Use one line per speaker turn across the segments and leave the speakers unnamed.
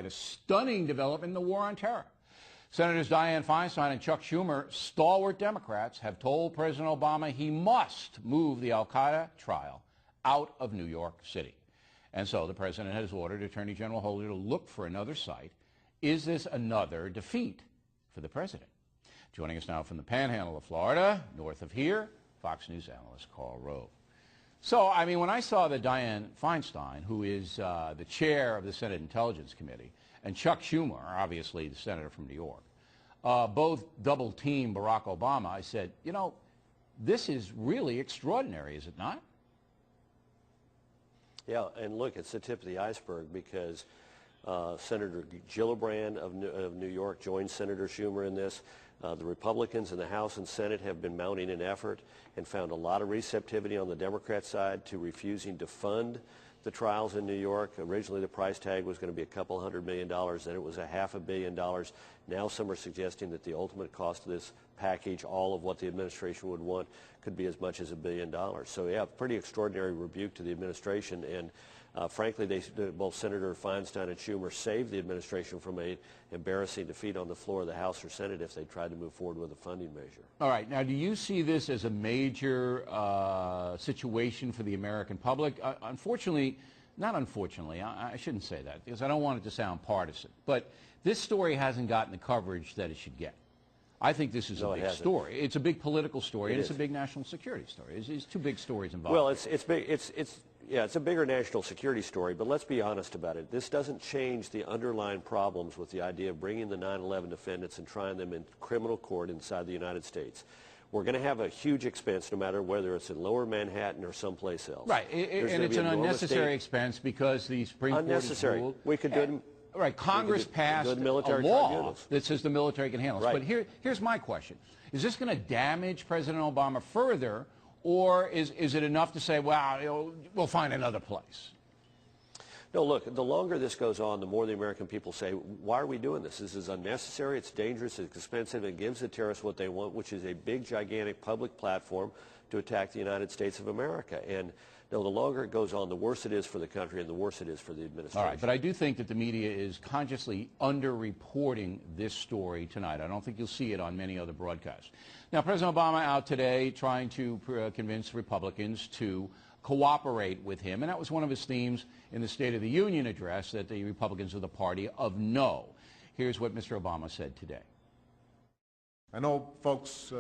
A stunning development in the war on terror. Senators Dianne Feinstein and Chuck Schumer, stalwart Democrats, have told President Obama he must move the al-Qaeda trial out of New York City. And so the president has ordered Attorney General Holder to look for another site. Is this another defeat for the president? Joining us now from the panhandle of Florida, north of here, Fox News analyst Karl Rove. So, I mean, when I saw that Dianne Feinstein, who is the chair of the Senate Intelligence Committee, and Chuck Schumer, obviously the senator from New York, both double-team Barack Obama, I said, you know, this is really extraordinary, is it not?
Yeah, and look, it's the tip of the iceberg because Senator Gillibrand of New York joined Senator Schumer in this. The Republicans in the House and Senate have been mounting an effort and found a lot of receptivity on the Democrat side to refusing to fund the trials in New York. Originally, the price tag was going to be $200 million, then it was $500 million. Now some are suggesting that the ultimate cost of this package, all of what the administration would want, could be as much as $1 billion. So yeah, pretty extraordinary rebuke to the administration, and frankly, both Senator Feinstein and Schumer saved the administration from an embarrassing defeat on the floor of the House or Senate if they tried to move forward with a funding measure.
All right. Now, do you see this as a major situation for the American public? Unfortunately, not unfortunately, I shouldn't say that because I don't want it to sound partisan, but this story hasn't gotten the coverage that it should get. I think this is a big story. It's a big political story, and it's a big national security story. It's two big stories involved.
Well, it's big. Yeah, it's a bigger national security story, but let's be honest about it. This doesn't change the underlying problems with the idea of bringing the 9/11 defendants and trying them in criminal court inside the United States. We're going to have a huge expense no matter whether it's in Lower Manhattan or someplace else.
Right, and it's an unnecessary expense because the Supreme Court has ruled.
We could do it.
Right, Congress passed a law that says the military can handle it. But here's my question. Is this going to damage President Obama further, or is it enough to say, well, you know, we'll find another place?
No, look, the longer this goes on, the more the American people say, why are we doing this? This is unnecessary, it's dangerous, it's expensive, and gives the terrorists what they want, which is a big, gigantic public platform to attack the United States of America. And no, the longer it goes on, the worse it is for the country and the worse it is for the administration.
All right, but I do think that the media is consciously underreporting this story tonight. I don't think you'll see it on many other broadcasts. Now, President Obama out today trying to convince Republicans to cooperate with him, and that was one of his themes in the State of the Union address, that the Republicans are the party of no. Here's what Mr. Obama said today.
I know folks,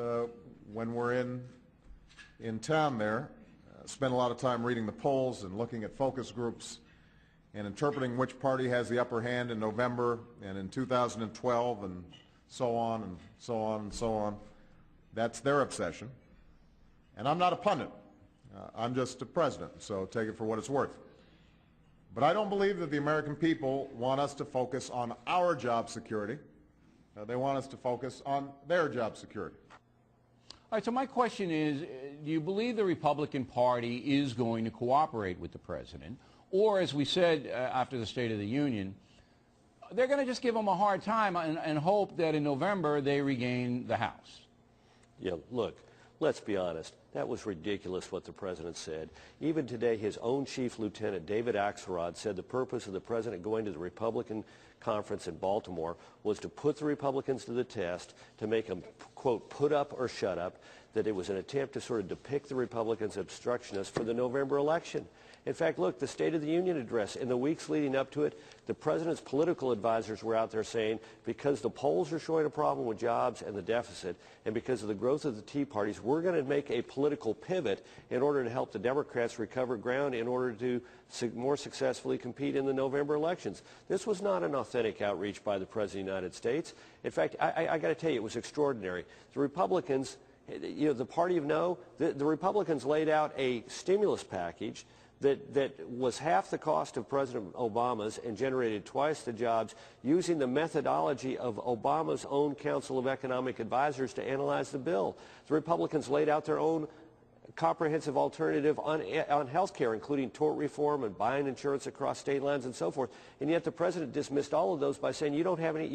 when we're in town there, spend a lot of time reading the polls and looking at focus groups and interpreting which party has the upper hand in November and in 2012 and so on and so on and so on. That's their obsession. And I'm not a pundit. I'm just a president, so take it for what it's worth. But I don't believe that the American people want us to focus on our job security. They want us to focus on their job security.
All right, so my question is, do you believe the Republican Party is going to cooperate with the president? Or, as we said after the State of the Union, they're going to just give him a hard time and hope that in November they regain the House?
Yeah, look, let's be honest. That was ridiculous what the president said. Even today, his own chief lieutenant, David Axelrod, said the purpose of the president going to the Republican conference in Baltimore was to put the Republicans to the test, to make them, quote, put up or shut up, that it was an attempt to sort of depict the Republicans obstructionists for the November election. In fact, look, the State of the Union address, in the weeks leading up to it, the president's political advisors were out there saying, because the polls are showing a problem with jobs and the deficit, and because of the growth of the Tea Parties, we're going to make a political pivot in order to help the Democrats recover ground in order to more successfully compete in the November elections. This was not an authentic outreach by the President of the United States. In fact, I got to tell you, it was extraordinary. The Republicans, you know, the party of no, the Republicans laid out a stimulus package that was half the cost of President Obama's and generated twice the jobs, using the methodology of Obama's own Council of Economic Advisors to analyze the bill. The Republicans laid out their own comprehensive alternative on health care, including tort reform and buying insurance across state lines and so forth. And yet the president dismissed all of those by saying you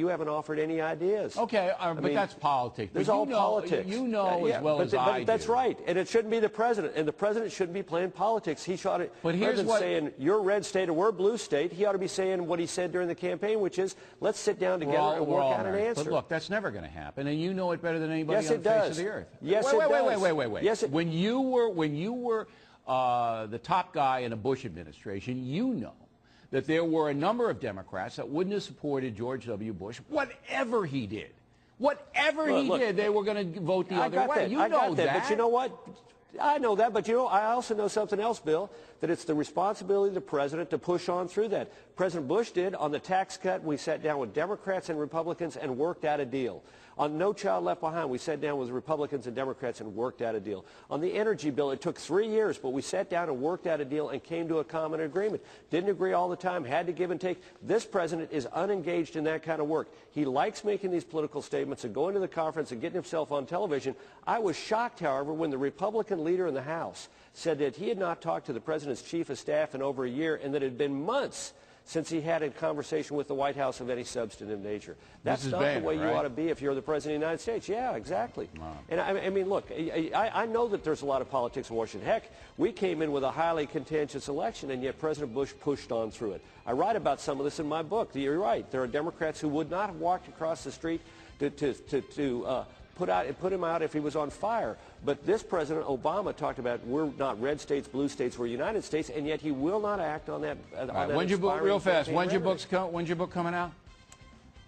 haven't offered any ideas.
Okay, but that's politics.
There's all politics.
You know as well as I do.
That's right, and it shouldn't be the president. And the president shouldn't be playing politics. He should. But here's what saying you're red state or we're blue state. He ought to be saying what he said during the campaign, which is let's sit down together and work out an answer.
But look, that's never going to happen, and you know it better than anybody
yes,
on the face of the earth.
Yes, it does.
Wait.
Yes,
when you were the top guy in a Bush administration, you know that there were a number of Democrats that wouldn't have supported George W. Bush, whatever he did. Whatever he did, they were going to vote the other way.
I got that. But you know what? I know that, but I also know something else, Bill, that it's the responsibility of the president to push on through that. President Bush did. On the tax cut, we sat down with Democrats and Republicans and worked out a deal. On No Child Left Behind, we sat down with Republicans and Democrats and worked out a deal. On the energy bill, it took 3 years, but we sat down and worked out a deal and came to a common agreement. Didn't agree all the time, had to give and take. This president is unengaged in that kind of work. He likes making these political statements and going to the conference and getting himself on television. I was shocked, however, when the Republican leader in the House said that he had not talked to the president's chief of staff in over a year and that it had been months since he had a conversation with the White House of any substantive nature. That's not the way you ought to be if you're the President of the United States. Yeah, exactly. Wow. And I mean, look, I know that there's a lot of politics in Washington. Heck, we came in with a highly contentious election, and yet President Bush pushed on through it. I write about some of this in my book. You're right. There are Democrats who would not have walked across the street to put him out if he was on fire. But this President Obama talked about we're not red states, blue states, we're United States, and yet he will not act on that.
When's your book, real fast, when's your book coming out?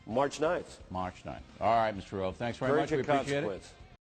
March 9th.
March 9th. All right, Mr. Rove, thanks very much. We appreciate it.